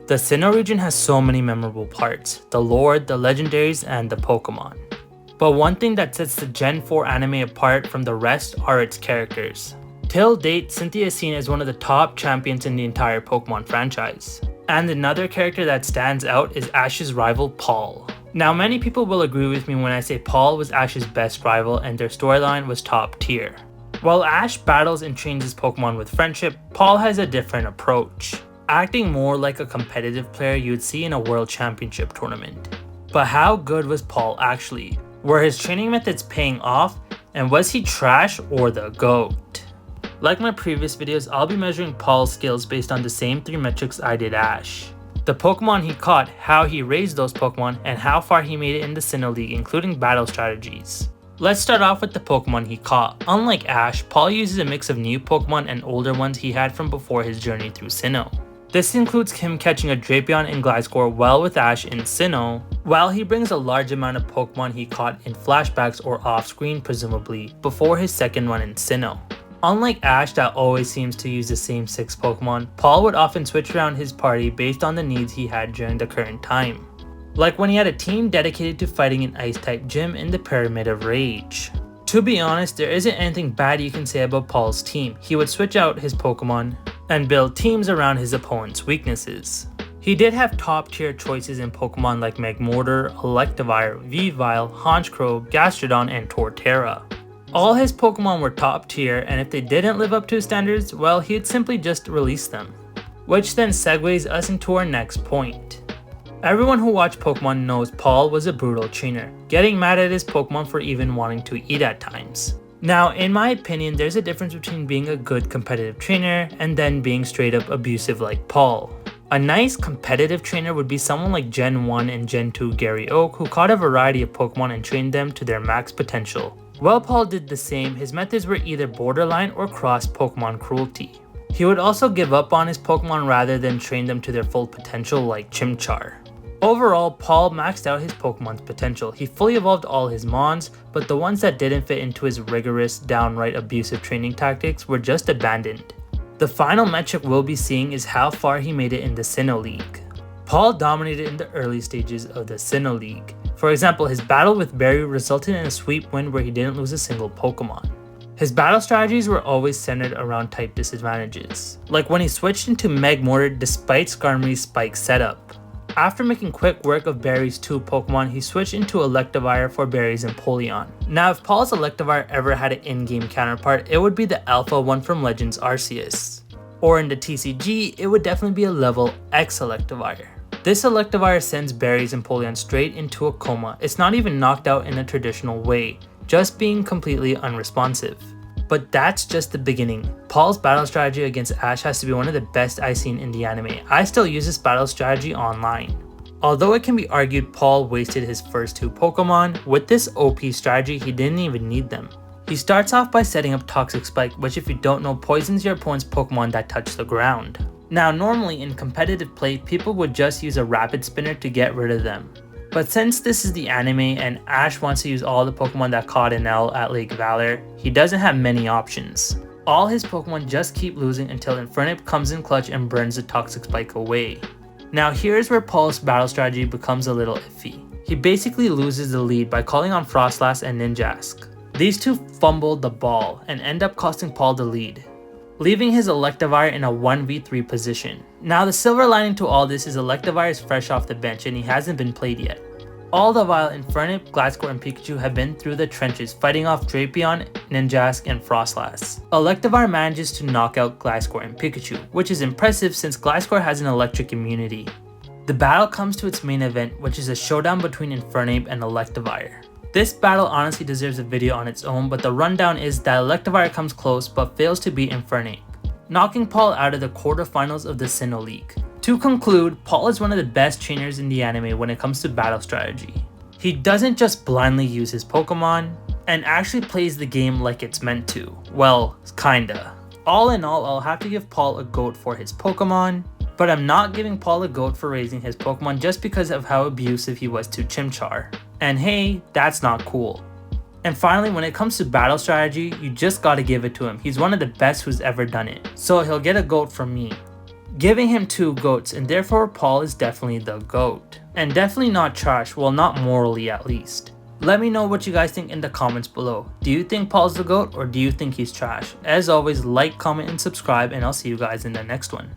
The Sinnoh region has so many memorable parts, the lore, the legendaries, and the Pokemon. But one thing that sets the Gen 4 anime apart from the rest are its characters. Till date, Cynthia is seen as one of the top champions in the entire Pokemon franchise. And another character that stands out is Ash's rival Paul. Now many people will agree with me when I say Paul was Ash's best rival and their storyline was top tier. While Ash battles and trains his Pokemon with friendship, Paul has a different approach, acting more like a competitive player you'd see in a World Championship tournament. But how good was Paul actually? Were his training methods paying off? And was he trash or the GOAT? Like my previous videos, I'll be measuring Paul's skills based on the same 3 metrics I did Ash. The Pokemon he caught, how he raised those Pokemon, and how far he made it in the Sinnoh League, including battle strategies. Let's start off with the Pokemon he caught. Unlike Ash, Paul uses a mix of new Pokemon and older ones he had from before his journey through Sinnoh. This includes him catching a Drapion and Gliscor well with Ash in Sinnoh, while he brings a large amount of Pokemon he caught in flashbacks or off-screen presumably, before his second one in Sinnoh. Unlike Ash that always seems to use the same 6 Pokemon, Paul would often switch around his party based on the needs he had during the current time. Like when he had a team dedicated to fighting an Ice-type gym in the Pyramid of Rage. To be honest, there isn't anything bad you can say about Paul's team. He would switch out his Pokemon and build teams around his opponent's weaknesses. He did have top tier choices in Pokemon like Magmortar, Electivire, Weavile, Honchkrow, Gastrodon, and Torterra. All his Pokemon were top tier, and if they didn't live up to his standards, well, he'd simply just release them. Which then segues us into our next point. Everyone who watched Pokemon knows Paul was a brutal trainer, getting mad at his Pokemon for even wanting to eat at times. Now, in my opinion, there's a difference between being a good competitive trainer and then being straight up abusive like Paul. A nice competitive trainer would be someone like Gen 1 and Gen 2 Gary Oak, who caught a variety of Pokemon and trained them to their max potential. While Paul did the same, his methods were either borderline or cross Pokemon cruelty. He would also give up on his Pokemon rather than train them to their full potential like Chimchar. Overall, Paul maxed out his Pokemon's potential. He fully evolved all his Mons, but the ones that didn't fit into his rigorous, downright abusive training tactics were just abandoned. The final metric we'll be seeing is how far he made it in the Sinnoh League. Paul dominated in the early stages of the Sinnoh League. For example, his battle with Barry resulted in a sweep win where he didn't lose a single Pokemon. His battle strategies were always centered around type disadvantages, like when he switched into Magmortar despite Skarmory's Spike setup. After making quick work of Barry's 2 Pokemon, he switched into Electivire for Barry's Empoleon. Now, if Paul's Electivire ever had an in-game counterpart, it would be the Alpha one from Legends Arceus. Or in the TCG, it would definitely be a level X Electivire. This Electivire sends Barry's Empoleon straight into a coma. It's not even knocked out in a traditional way, just being completely unresponsive. But that's just the beginning. Paul's battle strategy against Ash has to be one of the best I've seen in the anime. I still use this battle strategy online. Although it can be argued Paul wasted his first 2 Pokemon, with this OP strategy he didn't even need them. He starts off by setting up Toxic Spike, which if you don't know poisons your opponent's Pokemon that touch the ground. Now normally in competitive play, people would just use a Rapid Spinner to get rid of them. But since this is the anime and Ash wants to use all the Pokemon that caught an L at Lake Valor, he doesn't have many options. All his Pokemon just keep losing until Infernape comes in clutch and burns the Toxic Spike away. Now here's where Paul's battle strategy becomes a little iffy. He basically loses the lead by calling on Frostlass and Ninjask. These 2 fumble the ball and end up costing Paul the lead, leaving his Electivire in a 1v3 position. Now the silver lining to all this is Electivire is fresh off the bench and he hasn't been played yet. All the while Infernape, Gliscor, and Pikachu have been through the trenches fighting off Drapion, Ninjask, and Frostlass. Electivire manages to knock out Gliscor and Pikachu, which is impressive since Gliscor has an electric immunity. The battle comes to its main event, which is a showdown between Infernape and Electivire. This battle honestly deserves a video on its own, but the rundown is that Electivire comes close but fails to beat Infernape, knocking Paul out of the quarterfinals of the Sinnoh League. To conclude, Paul is one of the best trainers in the anime when it comes to battle strategy. He doesn't just blindly use his Pokemon, and actually plays the game like it's meant to. Well, kinda. All in all, I'll have to give Paul a GOAT for his Pokemon, but I'm not giving Paul a GOAT for raising his Pokemon just because of how abusive he was to Chimchar. And hey, that's not cool. And finally, when it comes to battle strategy, you just gotta give it to him. He's one of the best who's ever done it. So he'll get a GOAT from me. giving him 2 GOATs, and therefore Paul is definitely the GOAT. And definitely not trash, well, not morally at least. Let me know what you guys think in the comments below. Do you think Paul's the GOAT, or do you think he's trash? As always, like, comment, and subscribe, and I'll see you guys in the next one.